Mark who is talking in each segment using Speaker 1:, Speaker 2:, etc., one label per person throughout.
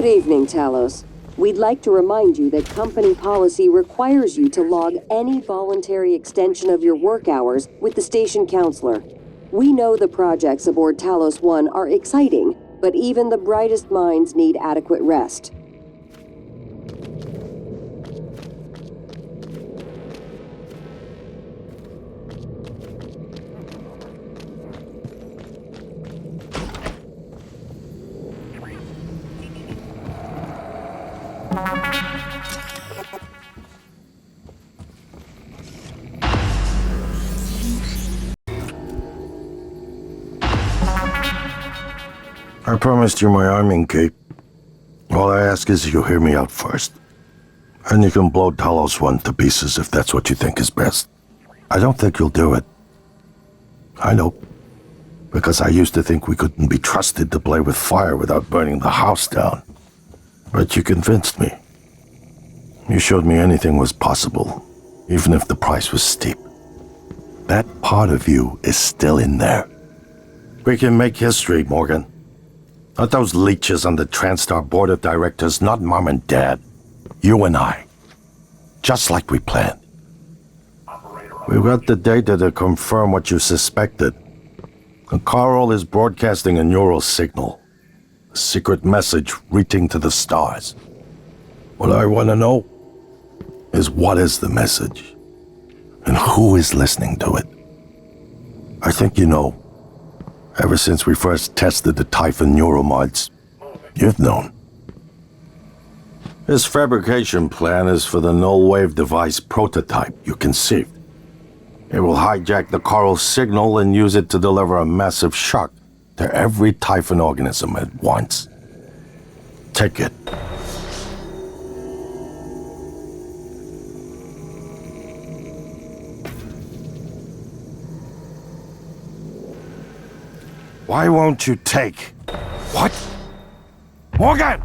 Speaker 1: evening, Talos. We'd like to remind you that company policy requires you to log any voluntary extension of your work hours with the station counselor. We know the projects aboard Talos 1 are exciting, but even the brightest minds need adequate rest.
Speaker 2: I promised you my arming cape. All I ask is you hear me out first. And you can blow Talos 1 to pieces if that's what you think is best. I don't think you'll do it. I know. Because I used to think we couldn't be trusted to play with fire without burning the house down. But you convinced me. You showed me anything was possible, even if the price was steep. That part of you is still in there. We can make history, Morgan. Not those leeches on the TranStar board of directors, not Mom and Dad. You and I. Just like we planned. We've got the data to confirm what you suspected. And Carl is broadcasting a neural signal. A secret message reaching to the stars. What I want to know is what is the message? And who is listening to it? I think you know. Ever since we first tested the Typhon neuromods, you've known. This fabrication plan is for the Nullware Device prototype you conceived. It will hijack the coral signal and use it to deliver a massive shock to every Typhon organism at once. Take it. Why won't you take? What? Morgan!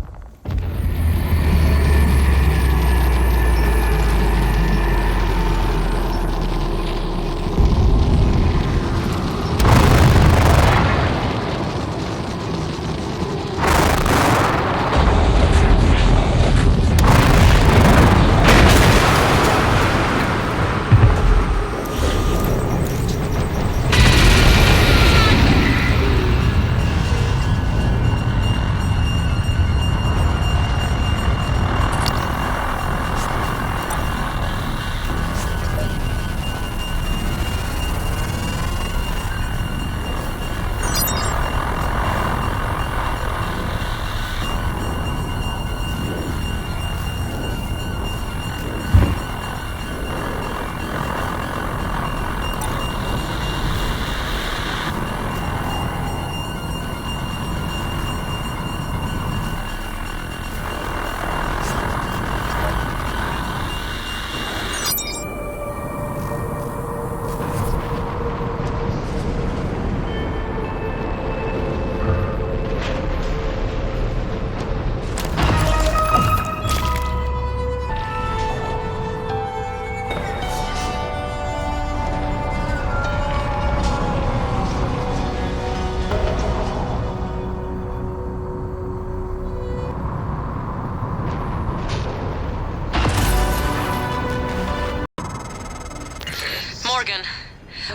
Speaker 3: Morgan,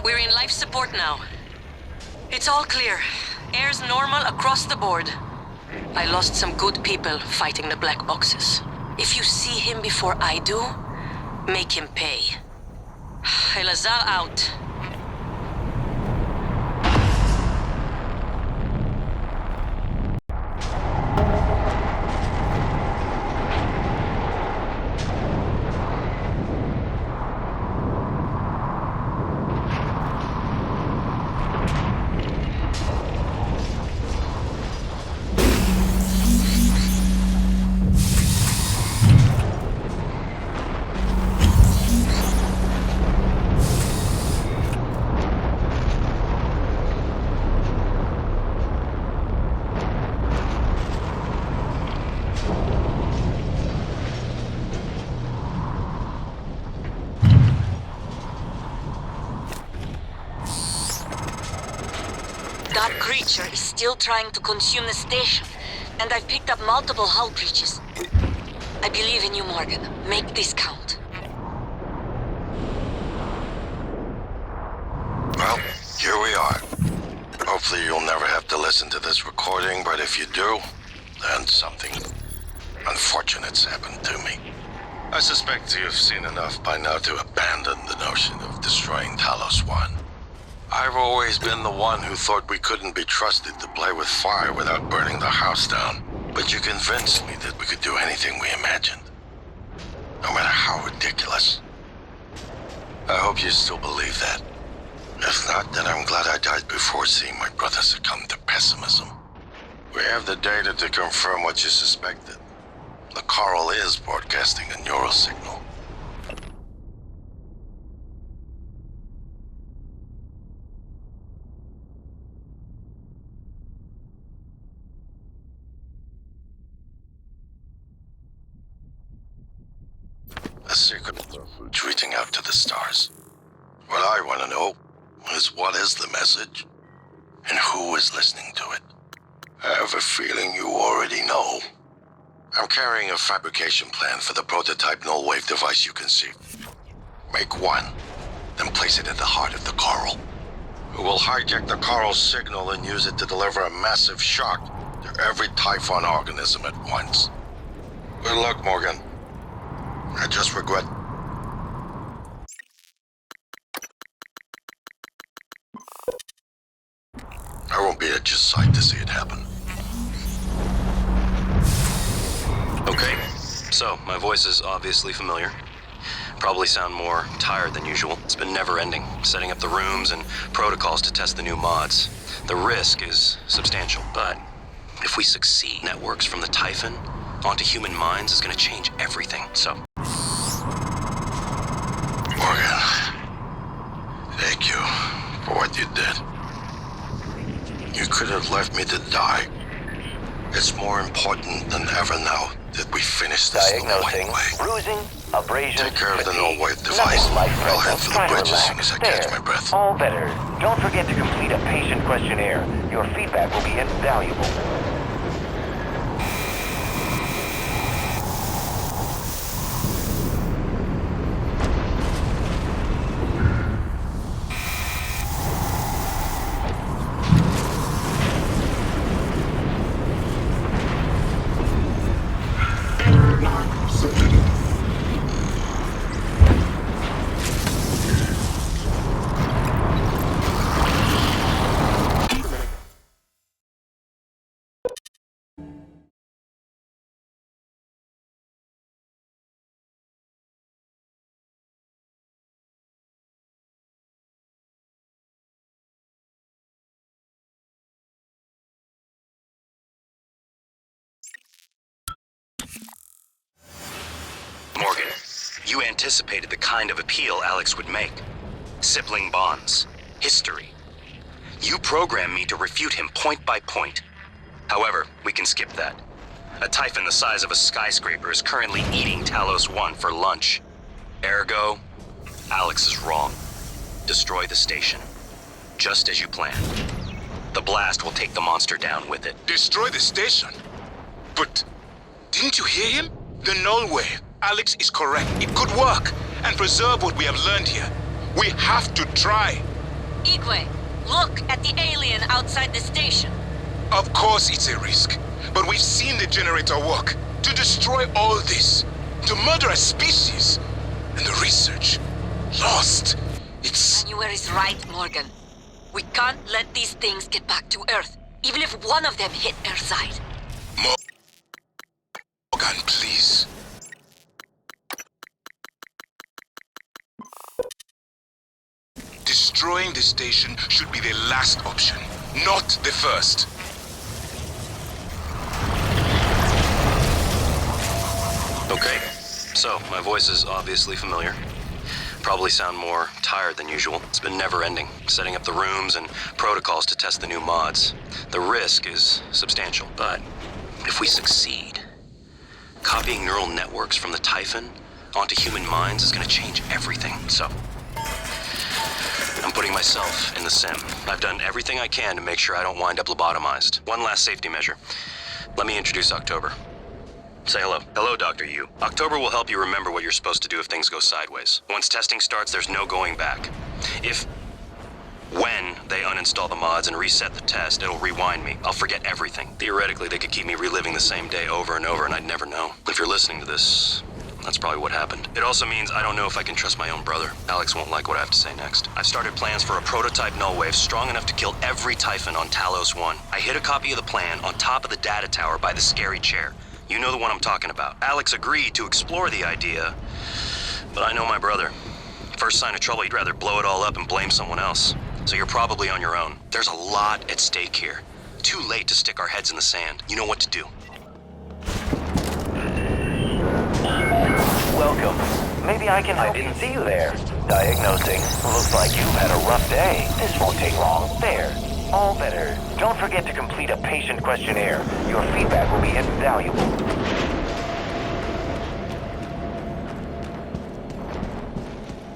Speaker 3: we're in life support now. It's all clear. Air's normal across the board. I lost some good people fighting the black boxes. If you see him before I do, make him pay. Elazar out. That creature is still trying to consume the station. And I've picked up multiple hull breaches. I believe in you, Morgan. Make this count.
Speaker 2: Well, here we are. Hopefully you'll never have to listen to this recording, but if you do, then something unfortunate's happened to me. I suspect you've seen enough by now to abandon the notion of destroying Talos 1. I've always been the one who thought we couldn't be trusted to play with fire without burning the house down. But you convinced me that we could do anything we imagined. No matter how ridiculous. I hope you still believe that. If not, then I'm glad I died before seeing my brother succumb to pessimism. We have the data to confirm what you suspected. The coral is broadcasting a neural signal. A secret message reaching out to the stars. What I want to know is what is the message, and who is listening to it. I have a feeling you already know. I'm carrying a fabrication plan for the prototype Nullware device you conceived. Make one, then place it at the heart of the coral. We'll hijack the coral's signal and use it to deliver a massive shock to every Typhon organism at once. Good luck, Morgan. I just regret... I won't be at your side to see it happen.
Speaker 4: Okay, so my voice is obviously familiar. Probably sound more tired than usual. It's been never-ending, setting up the rooms and protocols to test the new mods. The risk is substantial, but if we succeed, networks from the Typhon onto human minds is going to change everything, so...
Speaker 2: Morgan, thank you for what you did. You could have left me to die. It's more important than ever now that we finish this the
Speaker 5: Diagnosing,
Speaker 2: right way.
Speaker 5: bruising, abrasion,
Speaker 2: Take care of the
Speaker 5: fatigue.
Speaker 2: Nullware device.
Speaker 5: Nothing life
Speaker 2: I'll head
Speaker 5: threatening.
Speaker 2: for the
Speaker 5: Try to
Speaker 2: bridge as soon
Speaker 5: relax.
Speaker 2: as I catch
Speaker 5: There.
Speaker 2: my breath.
Speaker 5: All better. Don't forget to complete a patient questionnaire. Your feedback will be invaluable.
Speaker 4: Morgan, you anticipated the kind of appeal Alex would make. Sibling bonds, history. You programmed me to refute him point by point. However, we can skip that. A Typhon the size of a skyscraper is currently eating Talos 1 for lunch. Ergo, Alex is wrong. Destroy the station, just as you planned. The blast will take the monster down with it.
Speaker 6: Destroy the station? But didn't you hear him? The Nullware. Alex is correct. It could work and preserve what we have learned here. We have to try.
Speaker 3: Igwe, look at the alien outside the station.
Speaker 6: Of course it's a risk, but we've seen the generator work. To destroy all this, to murder a species, and the research lost. It's...
Speaker 3: Manuel is right, Morgan. We can't let these things get back to Earth, even if one of them hit Earthside.
Speaker 6: Morgan, please. Destroying the station should be the last option, not the first.
Speaker 4: Okay, so my voice is obviously familiar. Probably sound more tired than usual. It's been never-ending, setting up the rooms and protocols to test the new mods. The risk is substantial, but if we succeed, copying neural networks from the Typhon onto human minds is going to change everything, so... I'm putting myself in the sim. I've done everything I can to make sure I don't wind up lobotomized. One last safety measure. Let me introduce October. Say hello. Hello, Dr. Yu. October will help you remember what you're supposed to do if things go sideways. Once testing starts, there's no going back. When they uninstall the mods and reset the test, it'll rewind me. I'll forget everything. Theoretically, they could keep me reliving the same day over and over, and I'd never know. If you're listening to this, that's probably what happened. It also means I don't know if I can trust my own brother. Alex won't like what I have to say next. I've started plans for a prototype nullwave strong enough to kill every Typhon on Talos 1. I hid a copy of the plan on top of the data tower by the scary chair. You know the one I'm talking about. Alex agreed to explore the idea, but I know my brother. First sign of trouble, he'd rather blow it all up and blame someone else. So you're probably on your own. There's a lot at stake here. Too late to stick our heads in the sand. You know what to do.
Speaker 5: Welcome. Maybe I can help. I didn't see you there. Diagnosing. Looks like you've had a rough day. This won't take long. There. All better. Don't forget to complete a patient questionnaire. Your feedback will be invaluable.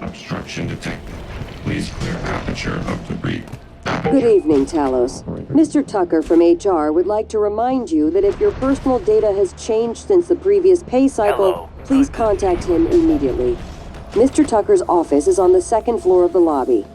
Speaker 7: Obstruction detected. Please clear aperture of debris.
Speaker 1: Good evening, Talos. Mr. Tucker from HR would like to remind you that if your personal data has changed since the previous pay cycle,
Speaker 5: Hello.
Speaker 1: please contact him immediately. Mr. Tucker's office is on the second floor of the lobby.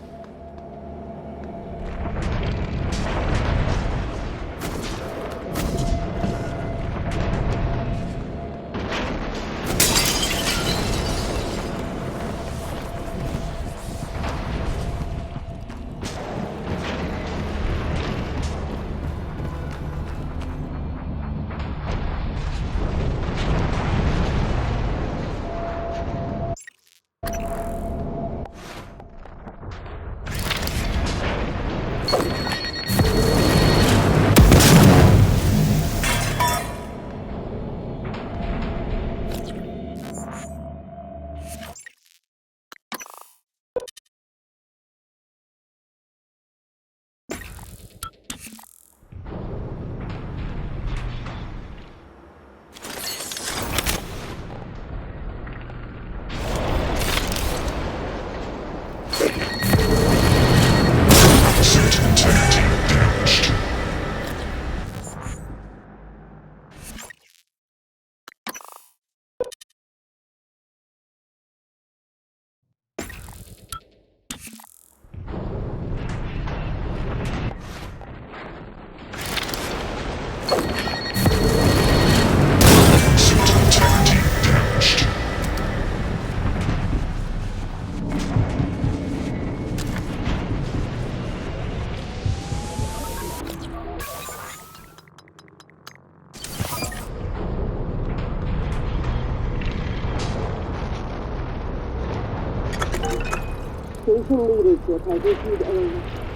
Speaker 1: Station leadership has issued a...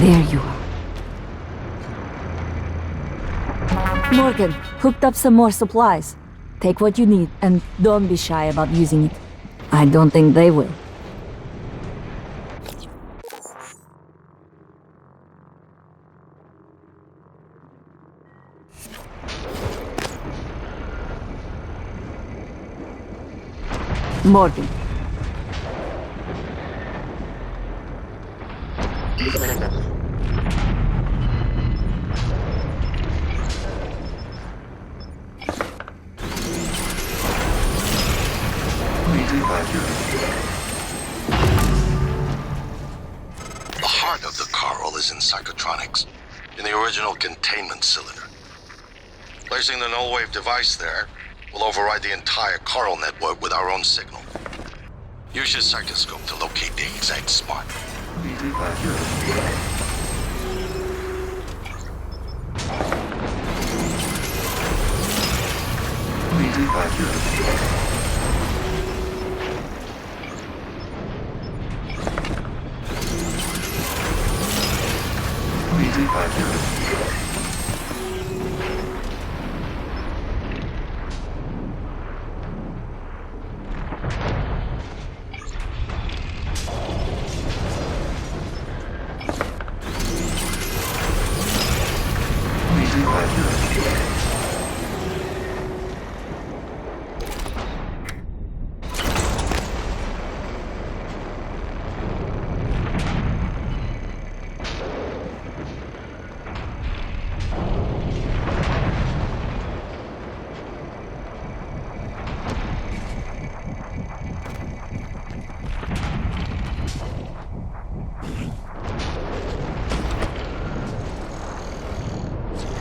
Speaker 8: There you are. Morgan, hooked up some more supplies. Take what you need, and don't be shy about using it. I don't think they will. Morgan.
Speaker 2: The heart of the Carl is in psychotronics, in the original containment cylinder. Placing the Nullware device there will override the entire Carl network with our own signal. Use your psychoscope to locate the exact spot.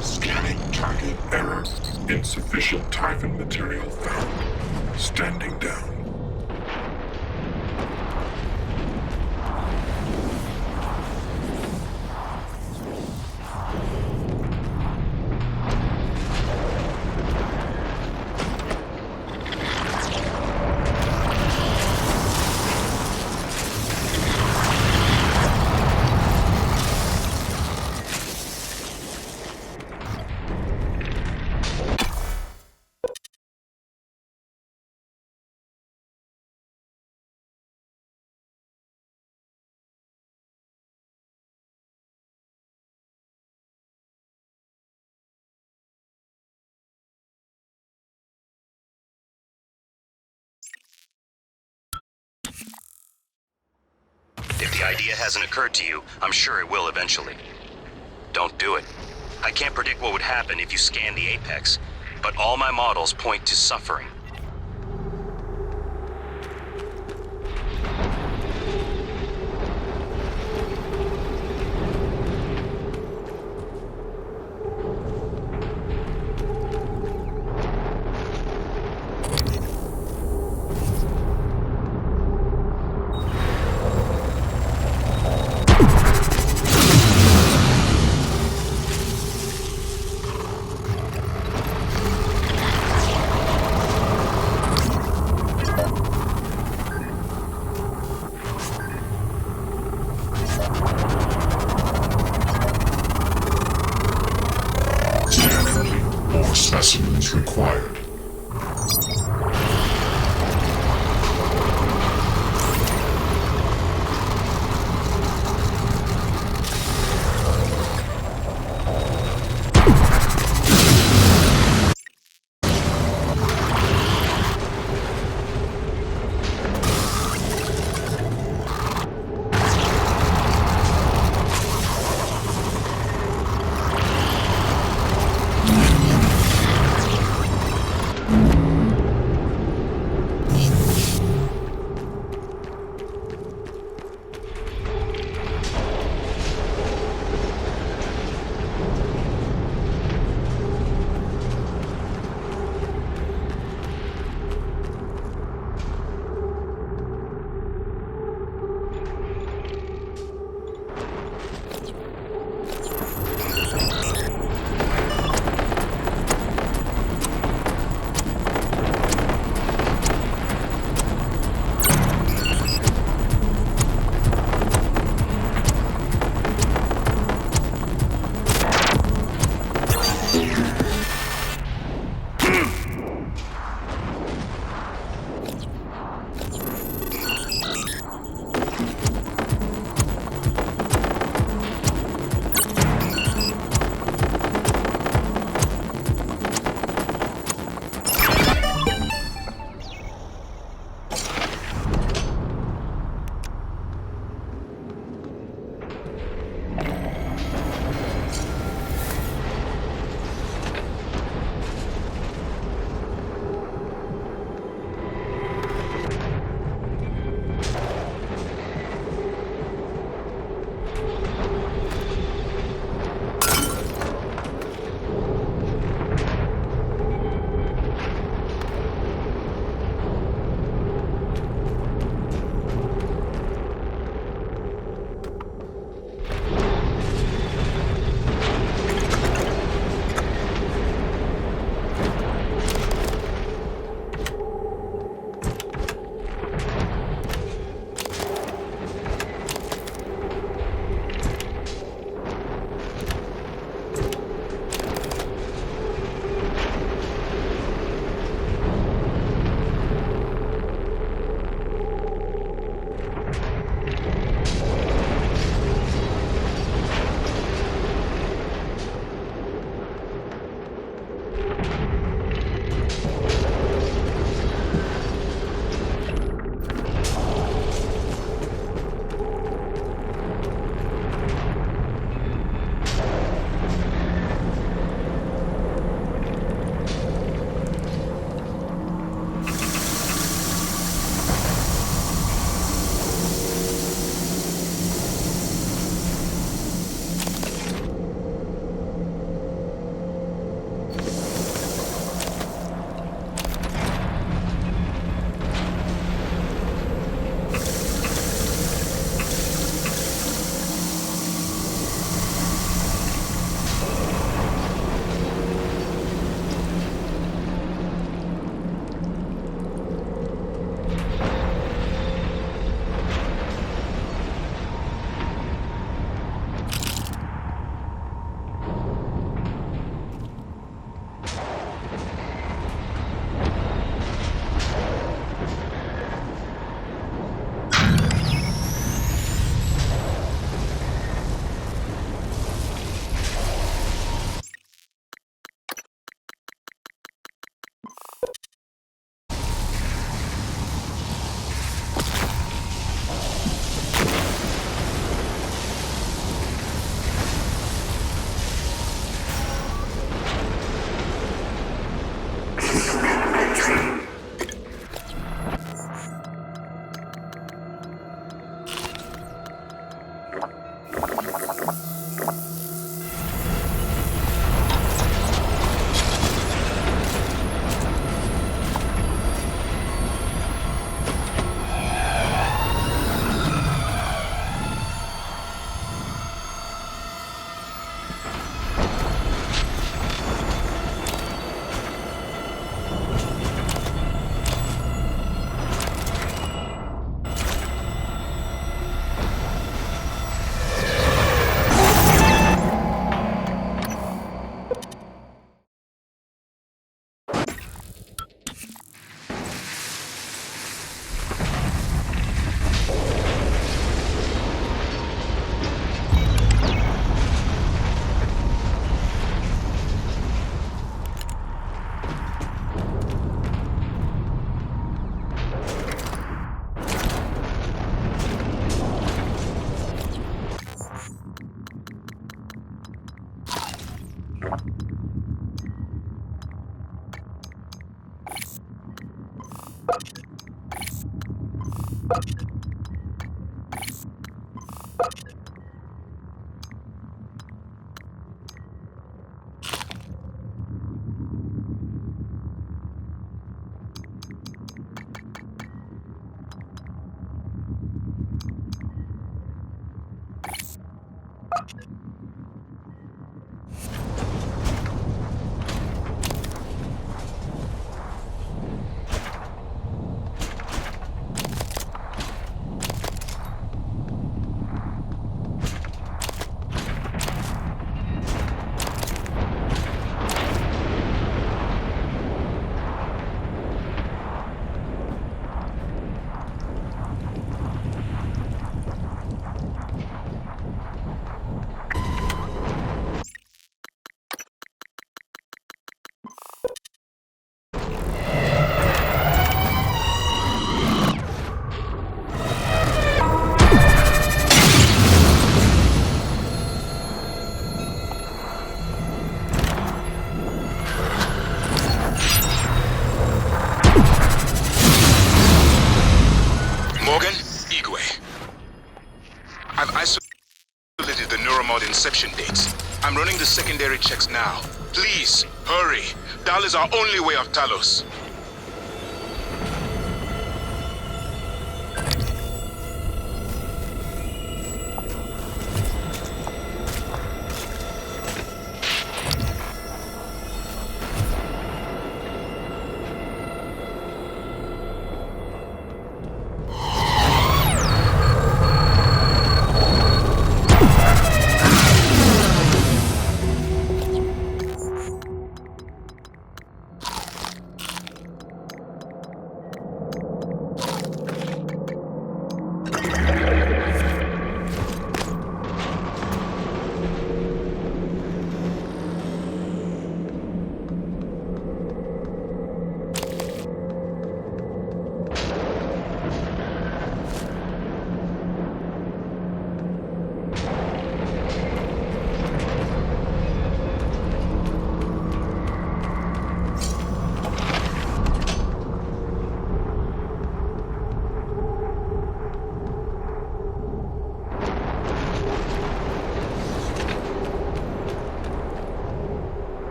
Speaker 7: Scanning target error. Insufficient Typhon material found. Standing down.
Speaker 4: If the idea hasn't occurred to you, I'm sure it will eventually. Don't do it. I can't predict what would happen if you scan the Apex, but all my models point to suffering.
Speaker 7: More specimens required.
Speaker 6: Isolated the neuromod inception dates. I'm running the secondary checks now. Please, hurry. Dal is our only way of Talos.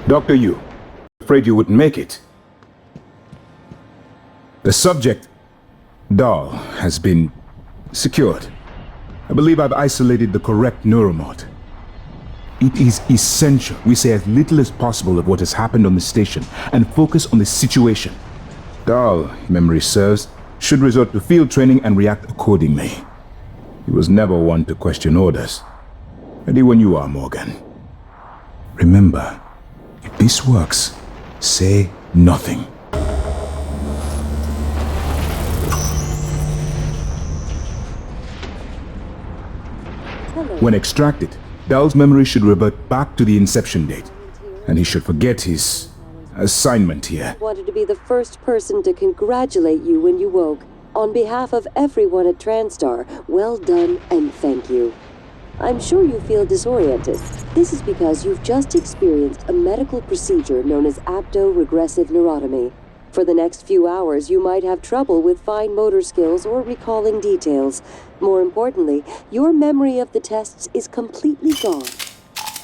Speaker 9: Dr. Yu, afraid you wouldn't make it. The subject, Dahl, has been secured. I believe I've isolated the correct neuromod. It is essential we say as little as possible of what has happened on the station and focus on the situation. Dahl, if memory serves, should resort to field training and react accordingly. He was never one to question orders. Ready when you are, Morgan. Remember, if this works, say nothing. When extracted, Dahl's memory should revert back to the inception date, and he should forget his assignment here.
Speaker 1: Wanted to be the first person to congratulate you when you woke. On behalf of everyone at TranStar, well done and thank you. I'm sure you feel disoriented. This is because you've just experienced a medical procedure known as apto-regressive neurotomy. For the next few hours, you might have trouble with fine motor skills or recalling details. More importantly, your memory of the tests is completely gone.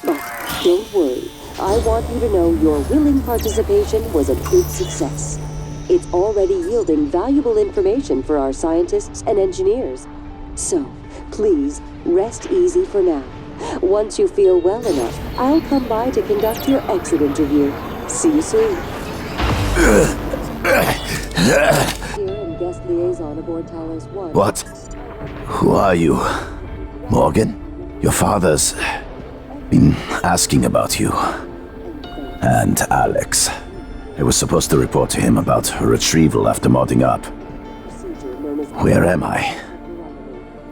Speaker 1: But don't worry. I want you to know your willing participation was a big success. It's already yielding valuable information for our scientists and engineers. So, please, rest easy for now. Once you feel well enough, I'll come by to conduct your exit interview. See you soon. Here and guest liaison aboard Talos 1.
Speaker 10: What? Who are you? Morgan? Your father's been asking about you. And Alex. I was supposed to report to him about her retrieval after modding up. Where am I?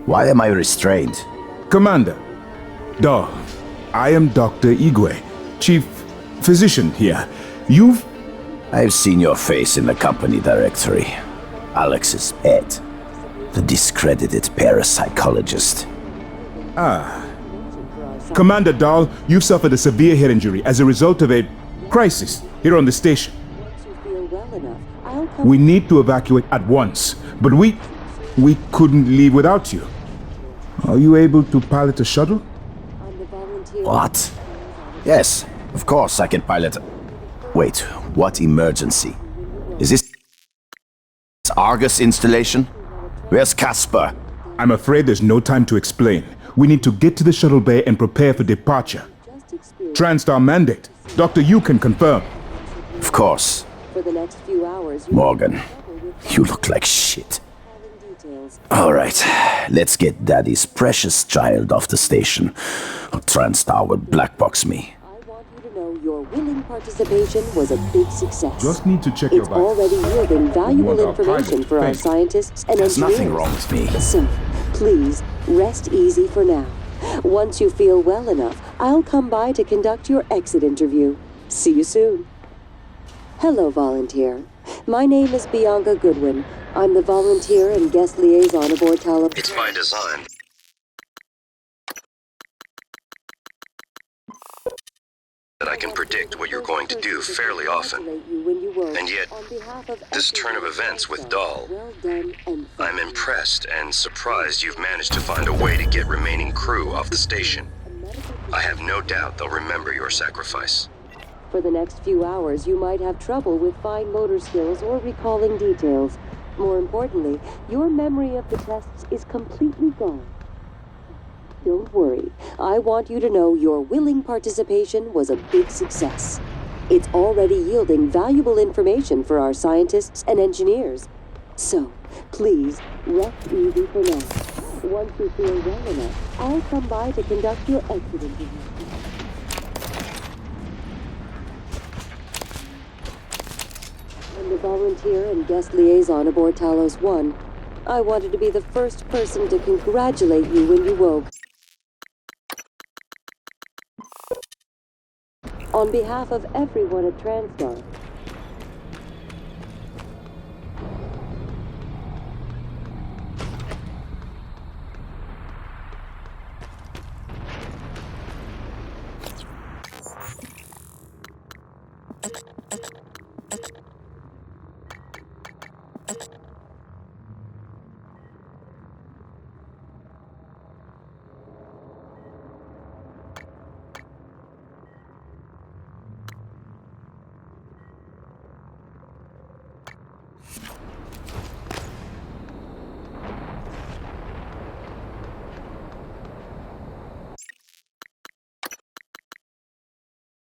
Speaker 10: Why am I restrained?
Speaker 9: Commander, Dahl, I am Dr. Igwe, Chief Physician here.
Speaker 10: I've seen your face in the company directory. Alex's pet. The discredited parapsychologist.
Speaker 9: Commander Dahl, you've suffered a severe head injury as a result of a crisis here on the station.
Speaker 1: Once you feel well enough, I'll come.
Speaker 9: We need to evacuate at once, but we couldn't leave without you. Are you able to pilot a shuttle?
Speaker 1: I'm the volunteer.
Speaker 10: What? Yes, of course I can pilot. Wait, what emergency? Is this Argus installation? Where's Casper?
Speaker 9: I'm afraid there's no time to explain. We need to get to the shuttle bay and prepare for departure. Transtar mandate. Dr. Yu can confirm.
Speaker 10: Of course.
Speaker 1: For the next few hours, you
Speaker 10: Morgan, you look like shit. Alright, let's get Daddy's precious child off the station. Or Transtar will blackbox me.
Speaker 1: I want you to know your willing participation was a big success.
Speaker 9: Just need to check your
Speaker 1: It's
Speaker 9: bag.
Speaker 1: already yielding valuable
Speaker 9: want our
Speaker 1: information
Speaker 9: private
Speaker 1: for our
Speaker 9: thing.
Speaker 1: scientists and
Speaker 10: There's
Speaker 1: engineers.
Speaker 10: nothing wrong with me.
Speaker 1: So, please, rest easy for now. Once you feel well enough, I'll come by to conduct your exit interview. See you soon. Hello, volunteer. My name is Bianca Goodwin. I'm the volunteer and guest liaison aboard Talos.
Speaker 4: It's by design. That I can predict what you're going to do fairly often. And yet, this turn of events with Dahl, I'm impressed and surprised you've managed to find a way to get remaining crew off the station. I have no doubt they'll remember your sacrifice.
Speaker 1: For the next few hours, you might have trouble with fine motor skills or recalling details. More importantly, your memory of the tests is completely gone. Don't worry. I want you to know your willing participation was a big success. It's already yielding valuable information for our scientists and engineers. So, please, rest easy for now. Once you feel well enough, I'll come by to conduct your exit interview. I'm the volunteer and guest liaison aboard Talos 1. I wanted to be the first person to congratulate you when you woke. On behalf of everyone at TranStar.